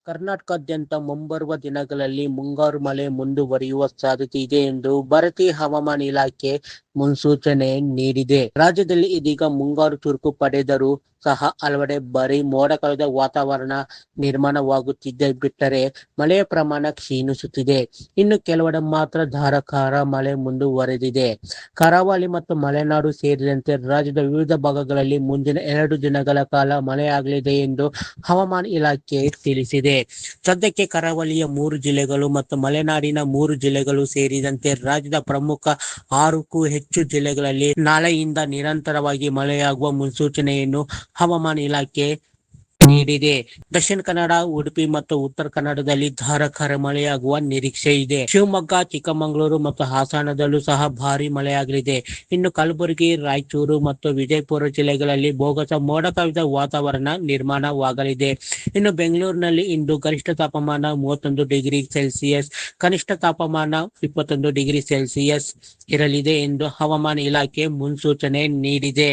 ಕರ್ನಾಟಕಾದ್ಯಂತ ಮುಂಬರುವ ದಿನಗಳಲ್ಲಿ ಮುಂಗಾರು ಮಳೆ ಮುಂದುವರಿಯುವ ಸಾಧ್ಯತೆ ಇದೆ ಎಂದು ಭಾರತೀಯ ಹವಾಮಾನ ಇಲಾಖೆ ಮುನ್ಸೂಚನೆ ನೀಡಿದೆ. ರಾಜ್ಯದಲ್ಲಿ ಇದೀಗ ಮುಂಗಾರು ಚುರುಕು ಪಡೆದರೂ ಸಹ ಹಲವೆಡೆ ಭಾರೀ ಮೋಡ ಕವಿದ ವಾತಾವರಣ ನಿರ್ಮಾಣವಾಗುತ್ತಿದ್ದೇ ಬಿಟ್ಟರೆ ಮಳೆಯ ಪ್ರಮಾಣ ಕ್ಷೀಣಿಸುತ್ತಿದೆ. ಇನ್ನು ಕೆಲವೆಡೆ ಮಾತ್ರ ಧಾರಾಕಾರ ಮಳೆ ಮುಂದುವರೆದಿದೆ. ಕರಾವಳಿ ಮತ್ತು ಮಲೆನಾಡು ಸೇರಿದಂತೆ ರಾಜ್ಯದ ವಿವಿಧ ಭಾಗಗಳಲ್ಲಿ ಮುಂದಿನ 2 ದಿನಗಳ ಕಾಲ ಮಳೆಯಾಗಲಿದೆ ಎಂದು ಹವಾಮಾನ ಇಲಾಖೆ ತಿಳಿಸಿದೆ. ಸದ್ಯಕ್ಕೆ ಕರಾವಳಿಯ 3 ಜಿಲ್ಲೆಗಳು ಮತ್ತು ಮಲೆನಾಡಿನ 3 ಜಿಲ್ಲೆಗಳು ಸೇರಿದಂತೆ ರಾಜ್ಯದ ಪ್ರಮುಖ 6ಕ್ಕೂ ಹೆಚ್ಚು ಜಿಲ್ಲೆಗಳಲ್ಲಿ ನಾಳೆಯಿಂದ ನಿರಂತರವಾಗಿ ಮಳೆಯಾಗುವ ಮುನ್ಸೂಚನೆಯನ್ನು ಹವಾಮಾನ ಇಲಾಖೆ ನೀಡಿದೆ. ದಕ್ಷಿಣ ಕನ್ನಡ, ಉಡುಪಿ ಮತ್ತು ಉತ್ತರ ಕನ್ನಡದಲ್ಲಿ ಧಾರಾಕಾರ ಮಳೆಯಾಗುವ ನಿರೀಕ್ಷೆ ಇದೆ. ಶಿವಮೊಗ್ಗ, ಚಿಕ್ಕಮಗಳೂರು ಮತ್ತು ಹಾಸನದಲ್ಲೂ ಸಹ ಭಾರೀ ಮಳೆಯಾಗಲಿದೆ. ಇನ್ನು ಕಲಬುರಗಿ, ರಾಯಚೂರು ಮತ್ತು ವಿಜಯಪುರ ಜಿಲ್ಲೆಗಳಲ್ಲಿ ಬೋಗಸ ಮೋಡ ಕವಿದ ವಾತಾವರಣ ನಿರ್ಮಾಣವಾಗಲಿದೆ. ಇನ್ನು ಬೆಂಗಳೂರಿನಲ್ಲಿ ಇಂದು ಗರಿಷ್ಠ ತಾಪಮಾನ 31 ಡಿಗ್ರಿ ಸೆಲ್ಸಿಯಸ್, ಕನಿಷ್ಠ ತಾಪಮಾನ 21 ಡಿಗ್ರಿ ಸೆಲ್ಸಿಯಸ್ ಇರಲಿದೆ ಎಂದು ಹವಾಮಾನ ಇಲಾಖೆ ಮುನ್ಸೂಚನೆ ನೀಡಿದೆ.